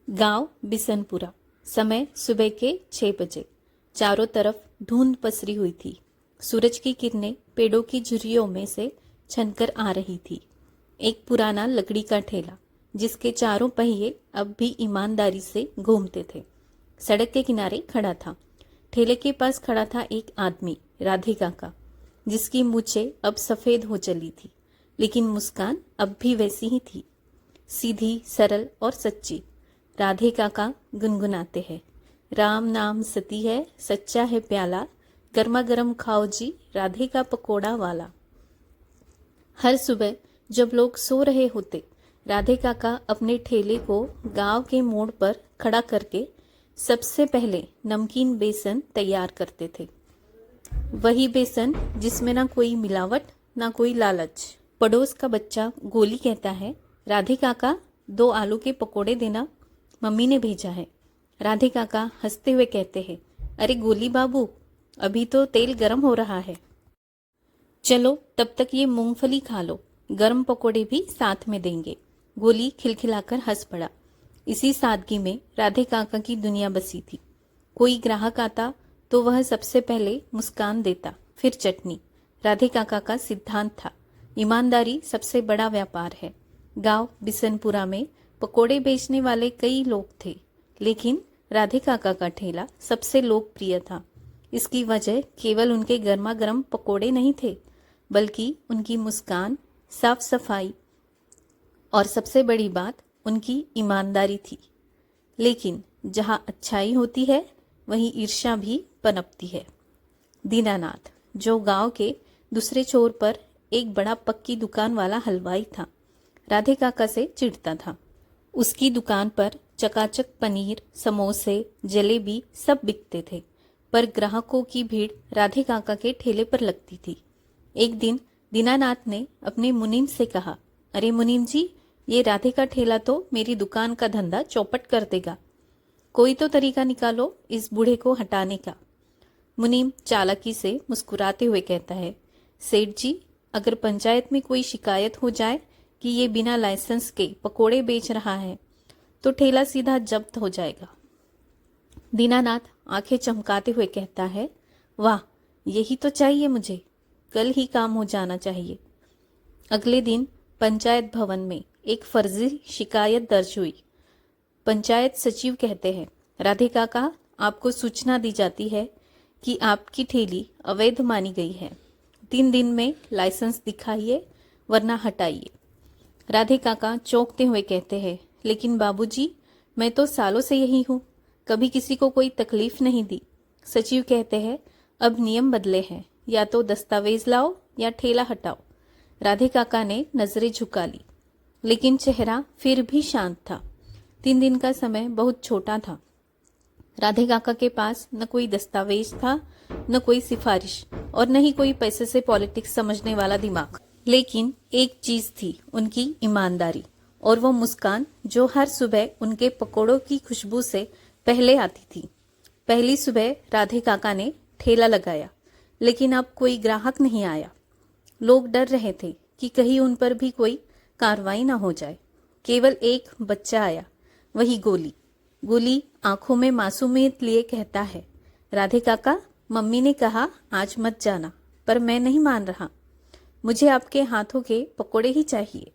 गांव बिसनपुरा। समय सुबह के 6 बजे। चारों तरफ धुंध पसरी हुई थी। सूरज की किरणें पेड़ों की झुर्रियों में से छनकर आ रही थी। एक पुराना लकड़ी का ठेला, जिसके चारों पहिए अब भी ईमानदारी से घूमते थे, सड़क के किनारे खड़ा था। ठेले के पास खड़ा था एक आदमी, राधिका का, जिसकी मूछें अब सफेद हो चली थी, लेकिन मुस्कान अब भी वैसी ही थी, सीधी, सरल और सच्ची। राधे काका गुनगुनाते हैं, राम नाम सती है, सच्चा है प्याला, गर्मा गर्म खाओ जी, राधे का पकोड़ा वाला। हर सुबह जब लोग सो रहे होते, राधे काका अपने ठेले को गांव के मोड़ पर खड़ा करके सबसे पहले नमकीन बेसन तैयार करते थे। वही बेसन जिसमें ना कोई मिलावट, ना कोई लालच। पड़ोस का बच्चा गोली कहता है, राधे काका 2 आलू के पकोड़े देना, मम्मी ने भेजा है। राधे काका हंसते हुए कहते हैं, अरे गोली बाबू, अभी तो तेल गर्म हो रहा है, चलो तब तक ये मूंगफली खा लो, गर्म पकोड़े भी साथ में देंगे। गोली खिलखिलाकर हंस पड़ा। इसी सादगी में राधे काका की दुनिया बसी थी। कोई ग्राहक आता तो वह सबसे पहले मुस्कान देता, फिर चटनी। राधे काका का सिद्धांत था, ईमानदारी सबसे बड़ा व्यापार है। गांव बिसनपुरा में पकोड़े बेचने वाले कई लोग थे, लेकिन राधे काका का ठेला सबसे लोकप्रिय था। इसकी वजह केवल उनके गर्मा गर्म पकोड़े नहीं थे, बल्कि उनकी मुस्कान, साफ सफाई और सबसे बड़ी बात उनकी ईमानदारी थी। लेकिन जहाँ अच्छाई होती है, वहीं ईर्ष्या भी पनपती है। दीनानाथ, जो गांव के दूसरे छोर पर एक बड़ा पक्की दुकान वाला हलवाई था, राधे काका से चिढ़ता था। उसकी दुकान पर चकाचक पनीर, समोसे, जलेबी सब बिकते थे, पर ग्राहकों की भीड़ राधे काका के ठेले पर लगती थी। एक दिन दीनानाथ ने अपने मुनीम से कहा, अरे मुनीम जी, ये राधे का ठेला तो मेरी दुकान का धंधा चौपट कर देगा। कोई तो तरीका निकालो इस बूढ़े को हटाने का। मुनीम चालाकी से मुस्कुराते हुए कहता है, सेठ जी, अगर पंचायत में कोई शिकायत हो जाए कि ये बिना लाइसेंस के पकोड़े बेच रहा है, तो ठेला सीधा जब्त हो जाएगा। दीनानाथ आंखें चमकाते हुए कहता है, वाह, यही तो चाहिए मुझे, कल ही काम हो जाना चाहिए। अगले दिन पंचायत भवन में एक फर्जी शिकायत दर्ज हुई। पंचायत सचिव कहते हैं, राधे काका, आपको सूचना दी जाती है कि आपकी ठेली अवैध मानी गई है। 3 दिन में लाइसेंस दिखाइए, वरना हटाइए। राधे काका चौंकते हुए कहते हैं, लेकिन बाबूजी, मैं तो सालों से यही हूँ, कभी किसी को कोई तकलीफ नहीं दी। सचिव कहते हैं, अब नियम बदले हैं, या तो दस्तावेज लाओ या ठेला हटाओ। राधे काका ने नजरें झुका ली, लेकिन चेहरा फिर भी शांत था। 3 दिन का समय बहुत छोटा था। राधे काका के पास न कोई दस्तावेज था, न कोई सिफारिश, और न ही कोई पैसे से पॉलिटिक्स समझने वाला दिमाग। लेकिन एक चीज थी, उनकी ईमानदारी, और वो मुस्कान जो हर सुबह उनके पकोड़ों की खुशबू से पहले आती थी। पहली सुबह राधे काका ने ठेला लगाया, लेकिन अब कोई ग्राहक नहीं आया। लोग डर रहे थे कि कहीं उन पर भी कोई कार्रवाई ना हो जाए। केवल एक बच्चा आया, वही गोली। गोली आंखों में मासूमियत लिए कहता है, राधे काका, मम्मी ने कहा आज मत जाना, पर मैं नहीं मान रहा, मुझे आपके हाथों के पकोड़े ही चाहिए।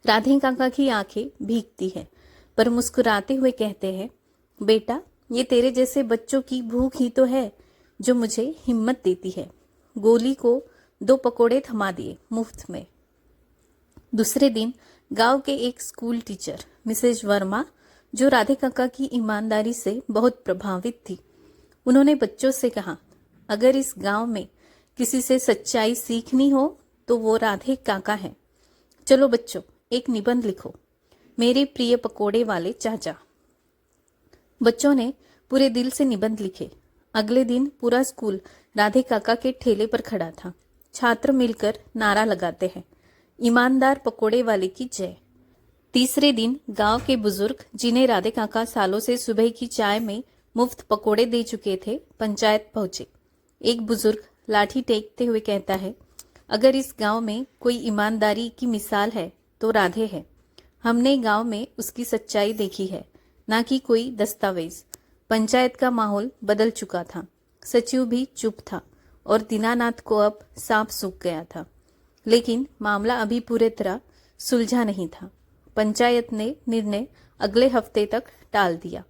राधे काका की आंखें भीगती है, पर मुस्कुराते हुए कहते हैं, बेटा, ये तेरे जैसे बच्चों की भूख ही तो है जो मुझे हिम्मत देती है। गोली को 2 पकोड़े थमा दिए मुफ्त में। दूसरे दिन गांव के एक स्कूल टीचर मिसेज वर्मा, जो राधे काका की ईमानदारी से बहुत प्रभावित थी, उन्होंने बच्चों से कहा, अगर इस गांव में किसी से सच्चाई सीखनी हो तो वो राधे काका है। चलो बच्चों, एक निबंध लिखो, मेरे प्रिय पकोड़े वाले चाचा। बच्चों ने पूरे दिल से निबंध लिखे। अगले दिन पूरा स्कूल राधे काका के ठेले पर खड़ा था। छात्र मिलकर नारा लगाते हैं, ईमानदार पकोड़े वाले की जय। तीसरे दिन गांव के बुजुर्ग, जिन्हें राधे काका सालों से सुबह की चाय में मुफ्त पकोड़े दे चुके थे, पंचायत पहुंचे। एक बुजुर्ग लाठी टेकते हुए कहता है, अगर इस गांव में कोई ईमानदारी की मिसाल है तो राधे है। हमने गांव में उसकी सच्चाई देखी है, ना कि कोई दस्तावेज। पंचायत का माहौल बदल चुका था। सचिव भी चुप था और दीनानाथ को अब सांप सूख गया था। लेकिन मामला अभी पूरे तरह सुलझा नहीं था। पंचायत ने निर्णय अगले हफ्ते तक टाल दिया।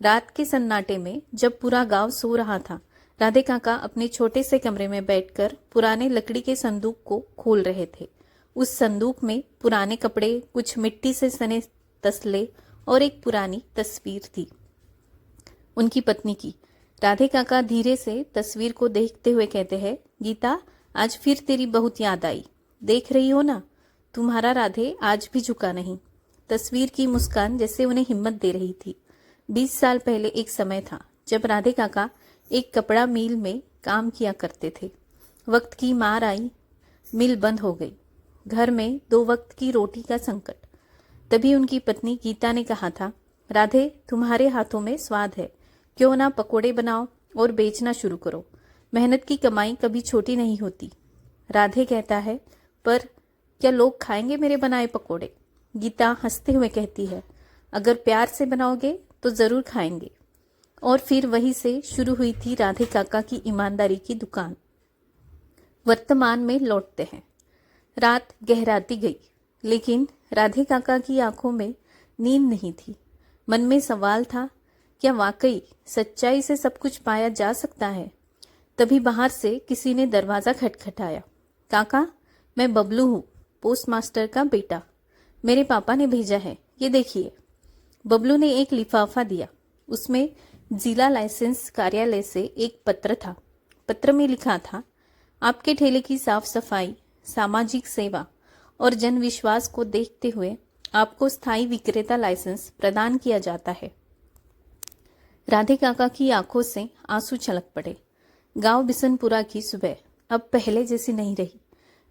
रात के सन्नाटे में जब पूरा गांव सो रहा था, राधे काका अपने छोटे से कमरे में बैठकर पुराने लकड़ी के संदूक को खोल रहे थे। उस संदूक में पुराने कपड़े, कुछ मिट्टी से सने तसले और एक पुरानी तस्वीर थी, उनकी पत्नी की। राधे काका धीरे से तस्वीर को देखते हुए कहते हैं, गीता, आज फिर तेरी बहुत याद आई। देख रही हो ना, तुम्हारा राधे आज भी झुका नहीं। तस्वीर की मुस्कान जैसे उन्हें हिम्मत दे रही थी। 20 साल पहले एक समय था जब राधे काका एक कपड़ा मिल में काम किया करते थे। वक्त की मार आई, मिल बंद हो गई। घर में 2 वक्त की रोटी का संकट। तभी उनकी पत्नी गीता ने कहा था, राधे, तुम्हारे हाथों में स्वाद है, क्यों ना पकोड़े बनाओ और बेचना शुरू करो। मेहनत की कमाई कभी छोटी नहीं होती। राधे कहता है, पर क्या लोग खाएंगे मेरे बनाए पकोड़े? गीता हंसते हुए कहती है, अगर प्यार से बनाओगे तो जरूर खाएंगे। और फिर वहीं से शुरू हुई थी राधे काका की ईमानदारी की दुकान। वर्तमान में लौटते हैं। रात गहराती गई, लेकिन राधे काका की आंखों में नींद नहीं थी। मन में सवाल था, क्या वाकई सच्चाई से सब कुछ पाया जा सकता है? तभी बाहर से किसी ने दरवाजा खटखटाया। काका, मैं बबलू हूँ, पोस्टमास्टर का बेटा। मेरे पापा ने भेजा है, ये देखिए। बबलू ने एक लिफाफा दिया। उसमें जिला लाइसेंस कार्यालय से एक पत्र था। पत्र में लिखा था, आपके ठेले की साफ सफाई, सामाजिक सेवा और जन विश्वास को देखते हुए आपको स्थायी विक्रेता लाइसेंस प्रदान किया जाता है। राधे काका की आंखों से आंसू छलक पड़े। गांव बिशनपुरा की सुबह अब पहले जैसी नहीं रही।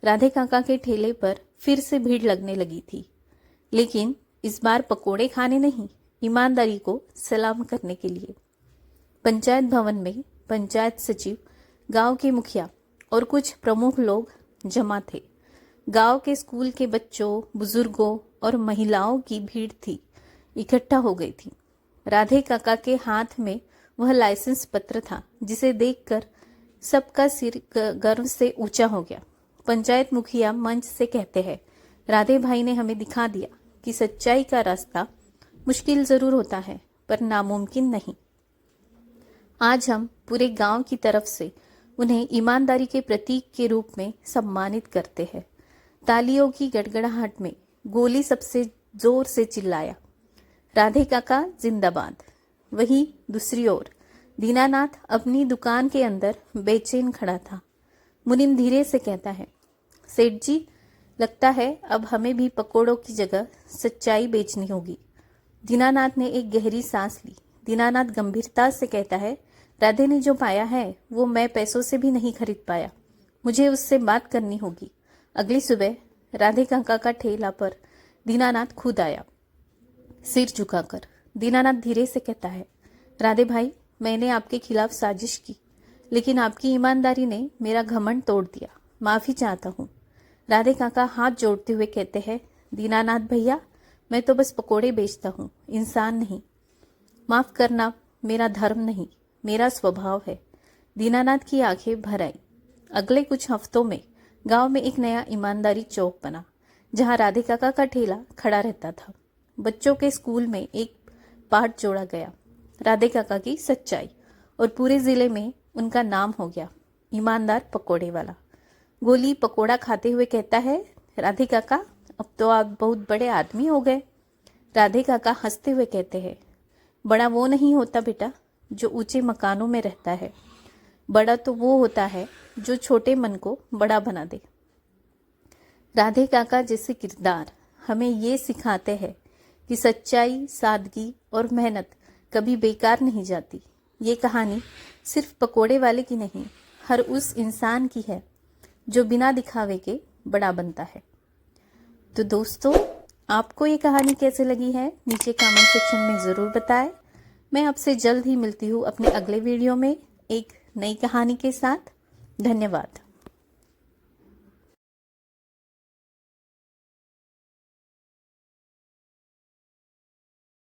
राधे काका के ठेले पर फिर से भीड़ लगने लगी थी, लेकिन इस बार पकोड़े खाने नहीं, ईमानदारी को सलाम करने के लिए। पंचायत भवन में पंचायत सचिव, गांव के मुखिया और कुछ प्रमुख लोग जमा थे। गांव के स्कूल के बच्चों, बुजुर्गों और महिलाओं की भीड़ थी, इकट्ठा हो गई थी। राधे काका के हाथ में वह लाइसेंस पत्र था, जिसे देखकर सबका सिर गर्व से ऊंचा हो गया। पंचायत मुखिया मंच से कहते हैं, राधे भाई ने हमें दिखा दिया कि सच्चाई का रास्ता मुश्किल जरूर होता है, पर नामुमकिन नहीं। आज हम पूरे गांव की तरफ से उन्हें ईमानदारी के प्रतीक के रूप में सम्मानित करते हैं। तालियों की गड़गड़ाहट में गोली सबसे जोर से चिल्लाया, राधे काका जिंदाबाद। वहीं दूसरी ओर दीनानाथ अपनी दुकान के अंदर बेचैन खड़ा था। मुनीम धीरे से कहता है, सेठ जी, लगता है अब हमें भी पकोड़ों की जगह सच्चाई बेचनी होगी। दीनानाथ ने एक गहरी सांस ली। दीनानाथ गंभीरता से कहता है, राधे ने जो पाया है वो मैं पैसों से भी नहीं खरीद पाया। मुझे उससे बात करनी होगी। अगली सुबह राधे काका का ठेला पर दीनानाथ खुद आया, सिर झुकाकर। दीनानाथ धीरे से कहता है, राधे भाई, मैंने आपके खिलाफ साजिश की, लेकिन आपकी ईमानदारी ने मेरा घमंड तोड़ दिया। माफी चाहता हूँ। राधे काका हाथ जोड़ते हुए कहते हैं, दीनानाथ भैया, मैं तो बस पकोड़े बेचता हूँ, इंसान नहीं। माफ करना मेरा धर्म नहीं, मेरा स्वभाव है। दीनानाथ की आंखें भर आई। अगले कुछ हफ्तों में गांव में एक नया ईमानदारी चौक बना, जहां राधे काका का ठेला खड़ा रहता था। बच्चों के स्कूल में एक पाठ जोड़ा गया, राधे काका की सच्चाई, और पूरे जिले में उनका नाम हो गया, ईमानदार पकोड़े वाला। गोली पकोड़ा खाते हुए कहता है, राधे काका, अब तो आप बहुत बड़े आदमी हो गए। राधे काका हंसते हुए कहते हैं, बड़ा वो नहीं होता बेटा जो ऊंचे मकानों में रहता है, बड़ा तो वो होता है जो छोटे मन को बड़ा बना दे। राधे काका जैसे किरदार हमें ये सिखाते हैं कि सच्चाई, सादगी और मेहनत कभी बेकार नहीं जाती। ये कहानी सिर्फ पकोड़े वाले की नहीं, हर उस इंसान की है जो बिना दिखावे के बड़ा बनता है। तो दोस्तों, आपको ये कहानी कैसे लगी है, नीचे कमेंट सेक्शन में ज़रूर बताएं। मैं आपसे जल्द ही मिलती हूँ अपने अगले वीडियो में एक नई कहानी के साथ। धन्यवाद।